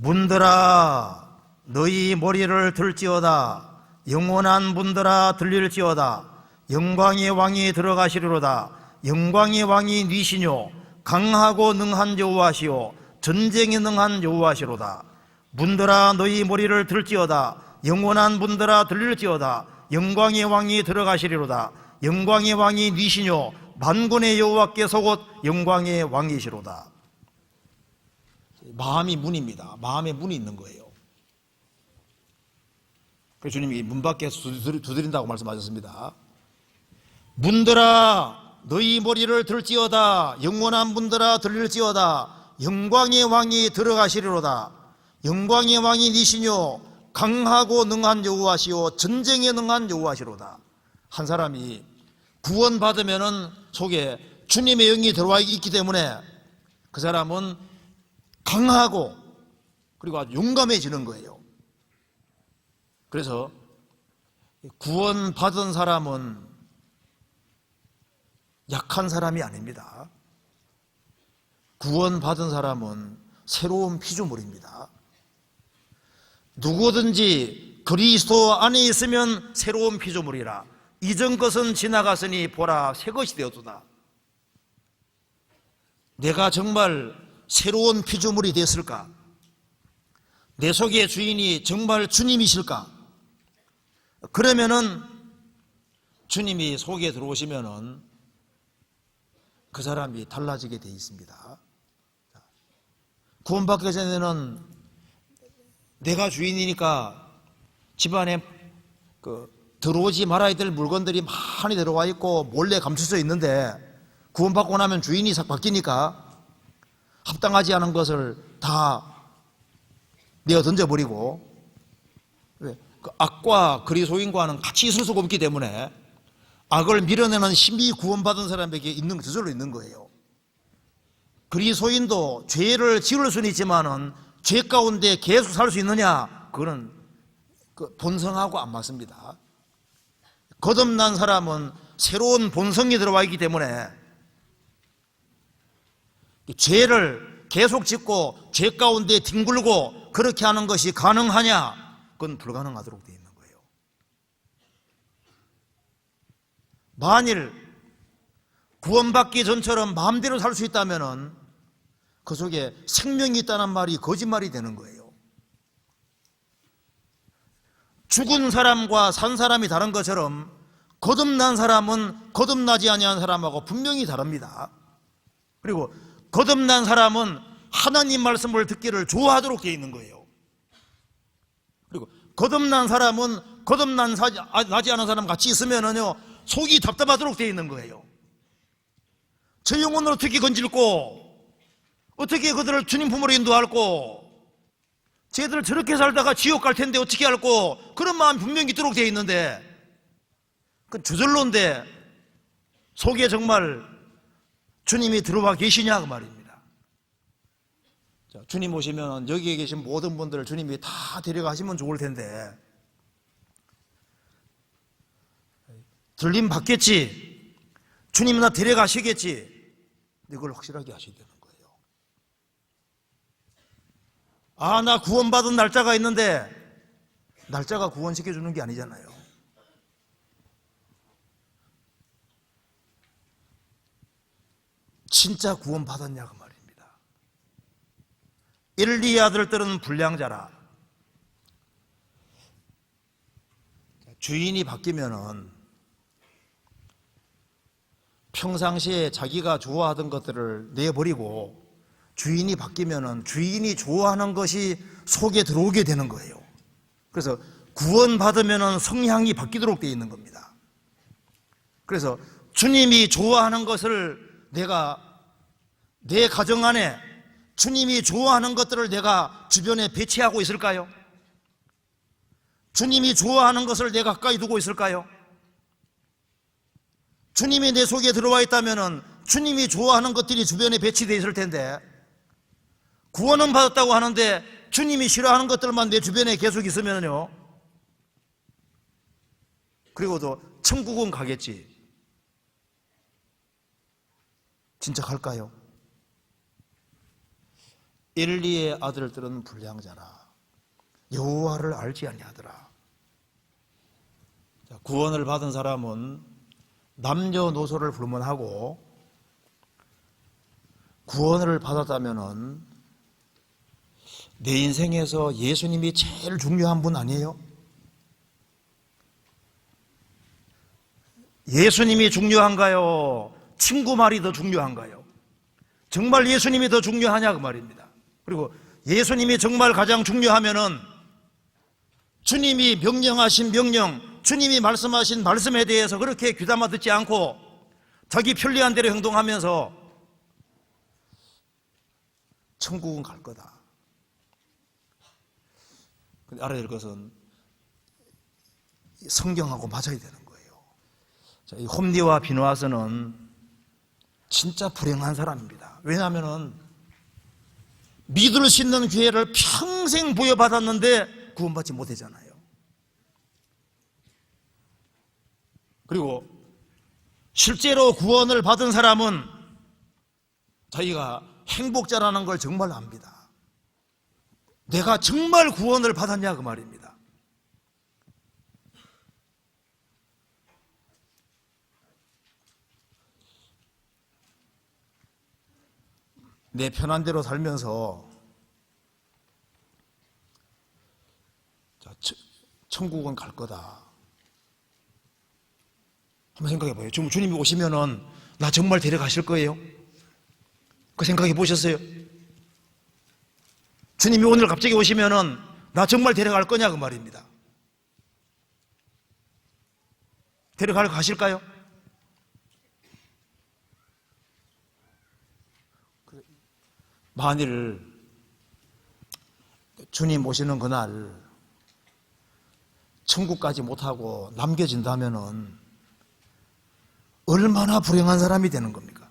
문들아 너희 머리를 들지어다. 영원한 문들아 들릴지어다. 영광의 왕이 들어가시리로다. 영광의 왕이 니시뇨 강하고 능한 여호와시오 전쟁에 능한 여호와시로다. 문들아 너희 머리를 들지어다. 영원한 문들아 들릴지어다. 영광의 왕이 들어가시리로다. 영광의 왕이 니시뇨 만군의 여호와께서 곧 영광의 왕이시로다. 마음이 문입니다. 마음에 문이 있는 거예요. 그래서 주님이 문 밖에서 두드린다고 말씀하셨습니다. 문들아 너희 머리를 들지어다. 영원한 문들아 들릴지어다. 영광의 왕이 들어가시리로다. 영광의 왕이 니시뇨 강하고 능한 여호와시오 전쟁에 능한 여호와시로다. 한 사람이 구원받으면은 속에 주님의 영이 들어와 있기 때문에 그 사람은 강하고 그리고 아주 용감해지는 거예요. 그래서 구원받은 사람은 약한 사람이 아닙니다. 구원받은 사람은 새로운 피조물입니다. 누구든지 그리스도 안에 있으면 새로운 피조물이라. 이전 것은 지나갔으니 보라 새 것이 되었도다. 내가 정말 새로운 피조물이 됐을까? 내 속의 주인이 정말 주님이실까? 그러면은 주님이 속에 들어오시면은 그 사람이 달라지게 되어 있습니다. 구원받기 전에는 내가 주인이니까 집안에 들어오지 말아야 될 물건들이 많이 들어와 있고 몰래 감춰져 있는데 구원받고 나면 주인이 싹 바뀌니까 합당하지 않은 것을 다 내어 던져버리고 그 악과 그리스도인과는 같이 있을 수가 없기 때문에 악을 밀어내는 힘이 구원받은 사람에게 저절로 있는 거예요. 그리스도인도 죄를 지을 수는 있지만은 죄 가운데 계속 살 수 있느냐? 그거는 본성하고 안 맞습니다. 거듭난 사람은 새로운 본성이 들어와 있기 때문에 죄를 계속 짓고 죄 가운데 뒹굴고 그렇게 하는 것이 가능하냐? 그건 불가능하도록 되어 있는 거예요. 만일 구원받기 전처럼 마음대로 살 수 있다면 그 속에 생명이 있다는 말이 거짓말이 되는 거예요. 죽은 사람과 산 사람이 다른 것처럼 거듭난 사람은 거듭나지 아니한 사람하고 분명히 다릅니다. 그리고 거듭난 사람은 하나님 말씀을 듣기를 좋아하도록 되어 있는 거예요. 그리고 거듭난 사람은 거듭나지 않은 사람 같이 있으면은요 속이 답답하도록 되어 있는 거예요. 저 영혼을 어떻게 건질고 어떻게 그들을 주님 품으로 인도할고 쟤들 저렇게 살다가 지옥 갈 텐데 어떻게 할고 그런 마음이 분명히 있도록 되어 있는데 그 저절로인데 속에 정말 주님이 들어와 계시냐 그 말입니다. 자, 주님 오시면 여기에 계신 모든 분들을 주님이 다 데려가시면 좋을 텐데 들림 받겠지 주님 나 데려가시겠지 이걸 확실하게 하셔야 되는 거예요. 아, 나 구원받은 날짜가 있는데 날짜가 구원시켜주는 게 아니잖아요. 진짜 구원받았냐 그 말입니다. 엘리의 아들들은 불량자라. 주인이 바뀌면은 평상시에 자기가 좋아하던 것들을 내버리고 주인이 바뀌면은 주인이 좋아하는 것이 속에 들어오게 되는 거예요. 그래서 구원받으면은 성향이 바뀌도록 되어 있는 겁니다. 그래서 주님이 좋아하는 것을 내가 내 가정 안에 주님이 좋아하는 것들을 내가 주변에 배치하고 있을까요? 주님이 좋아하는 것을 내가 가까이 두고 있을까요? 주님이 내 속에 들어와 있다면은 주님이 좋아하는 것들이 주변에 배치되어 있을 텐데 구원은 받았다고 하는데 주님이 싫어하는 것들만 내 주변에 계속 있으면요 그리고도 천국은 가겠지 진짜 갈까요? 엘리의 아들들은 불량자라 여호와를 알지 아니하더라. 구원을 받은 사람은 남녀노소를 불문하고 구원을 받았다면은 내 인생에서 예수님이 제일 중요한 분 아니에요? 예수님이 중요한가요? 친구 말이 더 중요한가요? 정말 예수님이 더 중요하냐 그 말입니다. 그리고 예수님이 정말 가장 중요하면은 주님이 명령하신 명령, 주님이 말씀하신 말씀에 대해서 그렇게 귀담아 듣지 않고 자기 편리한 대로 행동하면서 천국은 갈 거다. 근데 알아야 될 것은 성경하고 맞아야 되는 거예요. 자, 이 홈리와 비누아스는 진짜 불행한 사람입니다. 왜냐하면 믿을 수 있는 기회를 평생 부여받았는데 구원받지 못하잖아요. 그리고 실제로 구원을 받은 사람은 자기가 행복자라는 걸 정말 압니다. 내가 정말 구원을 받았냐 그 말입니다. 내 편한 대로 살면서 천국은 갈 거다. 한번 생각해 봐요. 주님이 오시면은 나 정말 데려가실 거예요? 그 생각해 보셨어요? 주님이 오늘 갑자기 오시면은 나 정말 데려갈 거냐 그 말입니다. 데려갈 가실까요? 만일 주님 오시는 그날 천국까지 못하고 남겨진다면은 얼마나 불행한 사람이 되는 겁니까?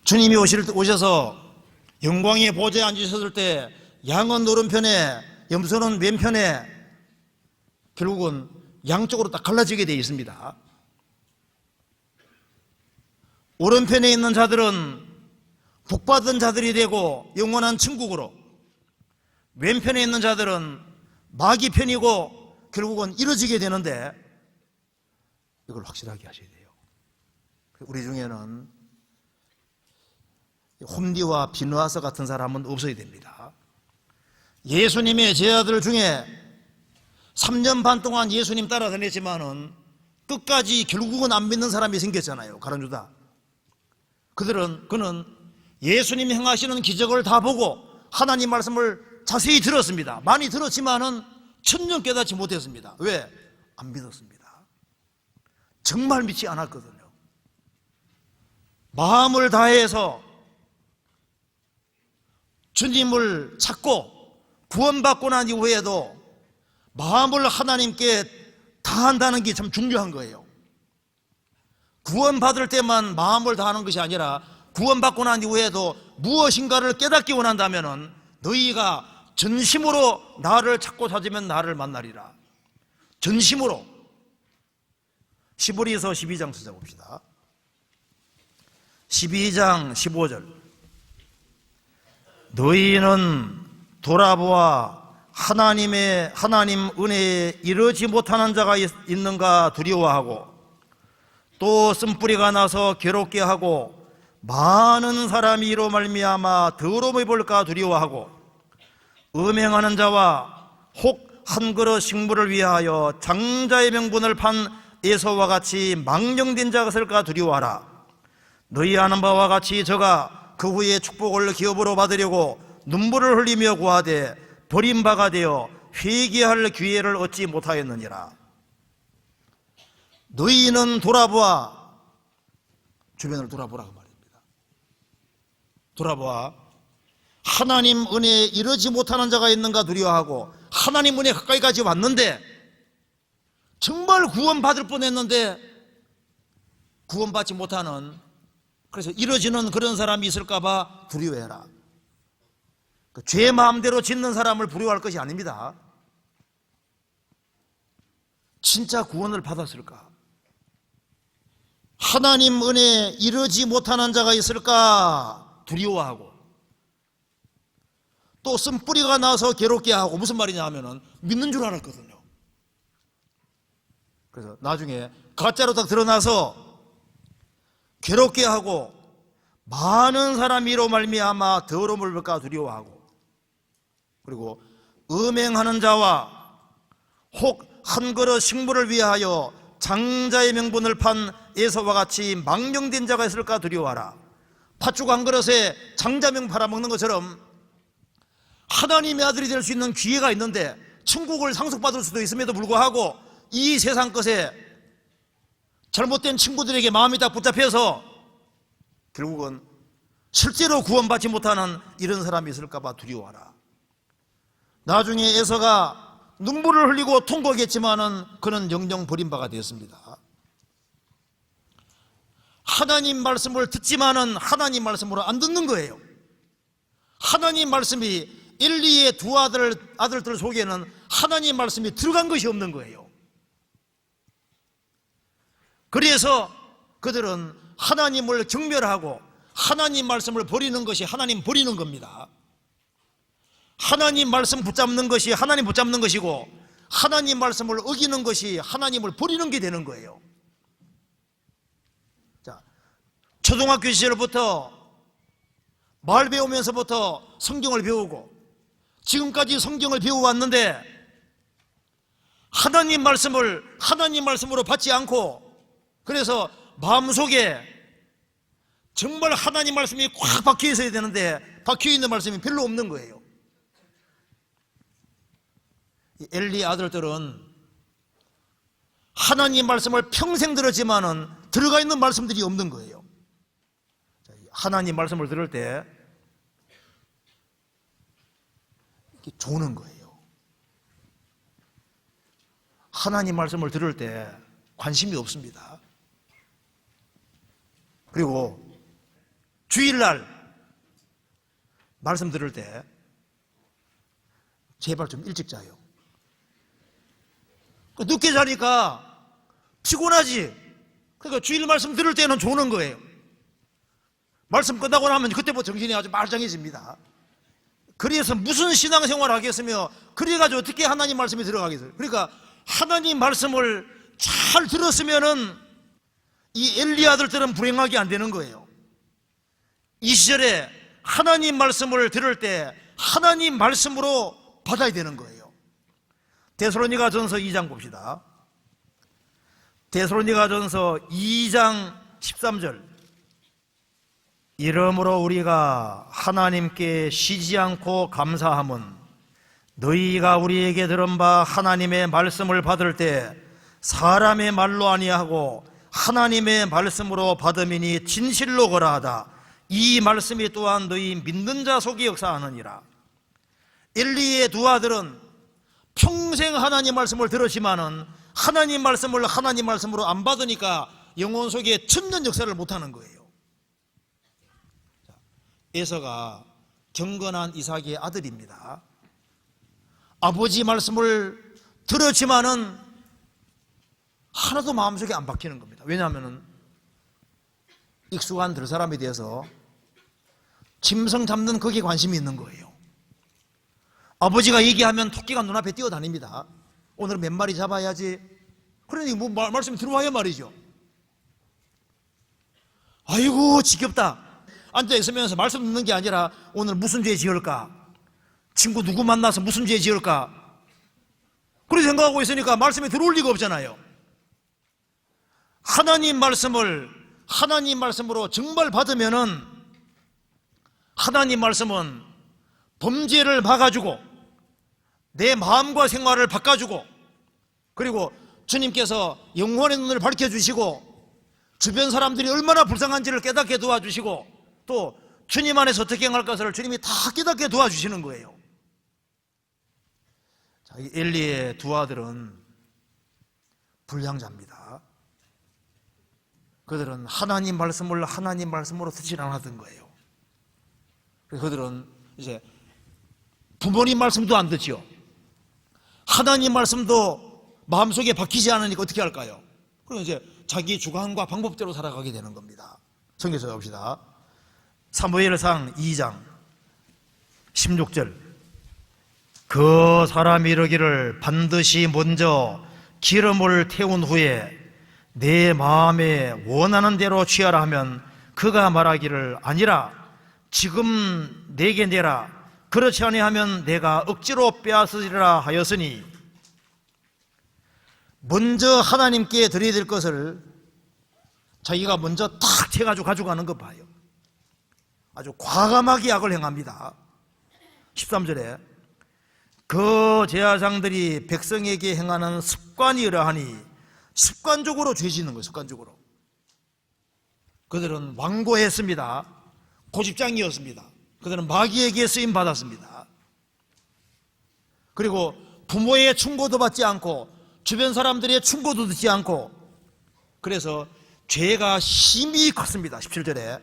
주님이 오셔서 영광의 보좌에 앉으셨을 때 양은 오른편에 염소는 왼편에 결국은 양쪽으로 딱 갈라지게 되어 있습니다. 오른편에 있는 자들은 복받은 자들이 되고 영원한 천국으로, 왼편에 있는 자들은 마귀 편이고 결국은 이루어지게 되는데 이걸 확실하게 하셔야 돼요. 우리 중에는 홈리와 비누아스 같은 사람은 없어야 됩니다. 예수님의 제자들 중에 3년 반 동안 예수님 따라다녔지만은 끝까지 결국은 안 믿는 사람이 생겼잖아요. 가룟유다. 그는 예수님이 행하시는 기적을 다 보고 하나님 말씀을 자세히 들었습니다. 많이 들었지만은 전혀 깨닫지 못했습니다. 왜? 안 믿었습니다. 정말 믿지 않았거든요. 마음을 다해서 주님을 찾고 구원받고 난 이후에도 마음을 하나님께 다한다는 게 참 중요한 거예요. 구원받을 때만 마음을 다하는 것이 아니라 구원받고 난 이후에도 무엇인가를 깨닫기 원한다면 너희가 전심으로 나를 찾고 찾으면 나를 만나리라. 전심으로. 시브리서 12장 찾아봅시다. 12장 15절. 너희는 돌아보아 하나님 은혜에 이르지 못하는 자가 있는가 두려워하고 또 쓴뿌리가 나서 괴롭게 하고 많은 사람이 이로 말미암아 더러움을 볼까 두려워하고 음행하는 자와 혹 한 그릇 식물을 위하여 장자의 명분을 판 에서와 같이 망령된 자가 있을까 두려워하라. 너희 아는 바와 같이 저가 그 후에 축복을 기업으로 받으려고 눈물을 흘리며 구하되 버림바가 되어 회개할 기회를 얻지 못하였느니라. 너희는 돌아보아, 주변을 돌아보라고 말입니다. 돌아보아 하나님 은혜에 이르지 못하는 자가 있는가 두려워하고 하나님 은혜 가까이까지 왔는데 정말 구원받을 뻔했는데 구원받지 못하는, 그래서 이루어지는 그런 사람이 있을까 봐 두려워해라. 죄 마음대로 짓는 사람을 두려워할 것이 아닙니다. 진짜 구원을 받았을까? 하나님 은혜에 이르지 못하는 자가 있을까 두려워하고 또 쓴뿌리가 나서 괴롭게 하고, 무슨 말이냐 하면은 믿는 줄 알았거든요. 그래서 나중에 가짜로 딱 드러나서 괴롭게 하고 많은 사람이 이로 말미암아 더러움을 볼까 두려워하고, 그리고 음행하는 자와 혹 한 그릇 식물을 위하여 장자의 명분을 판 에서와 같이 망령된 자가 있을까 두려워하라. 팥죽 한 그릇에 장자명 팔아먹는 것처럼 하나님의 아들이 될 수 있는 기회가 있는데 천국을 상속받을 수도 있음에도 불구하고 이 세상 것에 잘못된 친구들에게 마음이 딱 붙잡혀서 결국은 실제로 구원받지 못하는 이런 사람이 있을까 봐 두려워하라. 나중에 에서가 눈물을 흘리고 통곡했지만은 그는 영영 버림바가 되었습니다. 하나님 말씀을 듣지만은 하나님 말씀으로 안 듣는 거예요. 하나님 말씀이 엘리의 두 아들들 속에는 하나님 말씀이 들어간 것이 없는 거예요. 그래서 그들은 하나님을 경멸하고 하나님 말씀을 버리는 것이 하나님 버리는 겁니다. 하나님 말씀 붙잡는 것이 하나님 붙잡는 것이고, 하나님 말씀을 어기는 것이 하나님을 버리는 게 되는 거예요. 자, 초등학교 시절부터 말 배우면서부터 성경을 배우고 지금까지 성경을 배워왔는데 하나님 말씀을 하나님 말씀으로 받지 않고, 그래서 마음속에 정말 하나님 말씀이 꽉 박혀 있어야 되는데 박혀있는 말씀이 별로 없는 거예요. 엘리 아들들은 하나님 말씀을 평생 들었지만은 들어가 있는 말씀들이 없는 거예요. 하나님 말씀을 들을 때 이렇게 조는 거예요. 하나님 말씀을 들을 때 관심이 없습니다. 그리고 주일날 말씀 들을 때 제발 좀 일찍 자요. 늦게 자니까 피곤하지. 그러니까 주일 말씀 들을 때는 조는 거예요. 말씀 끝나고 나면 그때부터 정신이 아주 말짱해집니다. 그래서 무슨 신앙생활을 하겠으며, 그래가지고 어떻게 하나님 말씀이 들어가겠어요. 그러니까 하나님 말씀을 잘 들었으면은 이 엘리 아들들은 불행하게 안 되는 거예요. 이 시절에 하나님 말씀을 들을 때 하나님 말씀으로 받아야 되는 거예요. 데살로니가전서 2장 봅시다. 데살로니가전서 2장 13절. 이러므로 우리가 하나님께 쉬지 않고 감사함은 너희가 우리에게 들은 바 하나님의 말씀을 받을 때 사람의 말로 아니하고 하나님의 말씀으로 받음이니 진실로 거라하다. 이 말씀이 또한 너희 믿는 자 속에 역사하느니라. 엘리의 두 아들은 평생 하나님 말씀을 들었지만은 하나님 말씀을 하나님 말씀으로 안 받으니까 영혼 속에 천년 역사를 못하는 거예요. 에서가 경건한 이삭의 아들입니다. 아버지 말씀을 들었지만은 하나도 마음속에 안 박히는 겁니다. 왜냐하면은 익숙한 들사람에 대해서 짐승 잡는 거기에 관심이 있는 거예요. 아버지가 얘기하면 토끼가 눈앞에 뛰어다닙니다. 오늘은 몇 마리 잡아야지. 그러니 뭐 말씀이 들어와야 말이죠. 아이고 지겹다. 앉아있으면서 말씀 듣는 게 아니라 오늘 무슨 죄 지을까, 친구 누구 만나서 무슨 죄 지을까, 그렇게 생각하고 있으니까 말씀이 들어올 리가 없잖아요. 하나님 말씀을 하나님 말씀으로 정말 받으면은 하나님 말씀은 범죄를 막아주고 내 마음과 생활을 바꿔주고, 그리고 주님께서 영혼의 눈을 밝혀주시고 주변 사람들이 얼마나 불쌍한지를 깨닫게 도와주시고 또 주님 안에서 어떻게 행할 것을 주님이 다 깨닫게 도와주시는 거예요. 자, 이 엘리의 두 아들은 불량자입니다. 그들은 하나님 말씀을 하나님 말씀으로 듣지 않았던 거예요. 그래서 그들은 이제 부모님 말씀도 안 듣죠. 하나님 말씀도 마음속에 박히지 않으니까 어떻게 할까요? 그럼 이제 자기 주관과 방법대로 살아가게 되는 겁니다. 성경에서 봅시다. 사무엘상 2장 16절. 그 사람이 이르기를 반드시 먼저 기름을 태운 후에 내 마음에 원하는 대로 취하라 하면 그가 말하기를 아니라 지금 내게 내라 그렇지 아니하면 내가 억지로 빼앗으리라 하였으니, 먼저 하나님께 드려야 될 것을 자기가 먼저 탁 채가지고 가져가는 거 봐요. 아주 과감하게 악을 행합니다. 13절에 그 제사장들이 백성에게 행하는 습관이 이러하니, 습관적으로 죄 짓는 거예요. 습관적으로. 그들은 완고했습니다. 고집장이었습니다. 그들은 마귀에게 쓰임 받았습니다. 그리고 부모의 충고도 받지 않고 주변 사람들의 충고도 듣지 않고, 그래서 죄가 심히 컸습니다. 17절에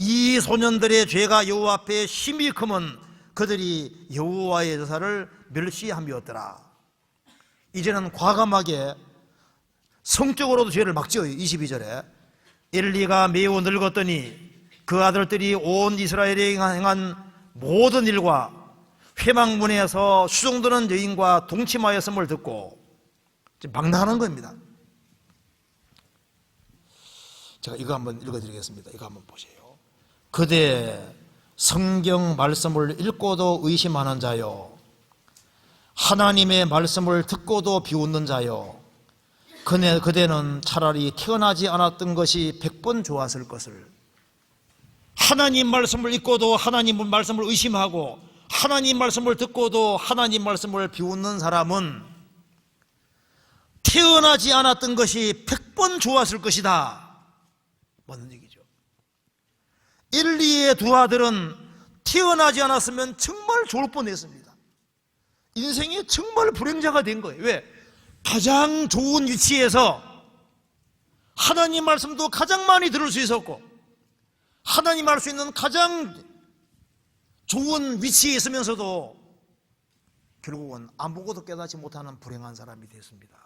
이 소년들의 죄가 여호와 앞에 심히 크면 그들이 여호와의 제사를 멸시함이었더라. 이제는 과감하게 성적으로도 죄를 막 지어요. 22절에 엘리가 매우 늙었더니 그 아들들이 온 이스라엘에 행한 모든 일과 회막문에서 수종드는 여인과 동침하였음을 듣고, 지금 방랑하는 겁니다. 제가 이거 한번 읽어드리겠습니다. 이거 한번 보세요. 그대 성경 말씀을 읽고도 의심하는 자요, 하나님의 말씀을 듣고도 비웃는 자요, 그대는 차라리 태어나지 않았던 것이 100번 좋았을 것을. 하나님 말씀을 읽고도 하나님 말씀을 의심하고 하나님 말씀을 듣고도 하나님 말씀을 비웃는 사람은 태어나지 않았던 것이 100번 좋았을 것이다. 맞는 얘기죠. 엘리의 두 아들은 태어나지 않았으면 정말 좋을 뻔했습니다. 인생이 정말 불행자가 된 거예요. 왜? 가장 좋은 위치에서 하나님 말씀도 가장 많이 들을 수 있었고 하나님 알 수 있는 가장 좋은 위치에 있으면서도 결국은 아무것도 깨닫지 못하는 불행한 사람이 됐습니다.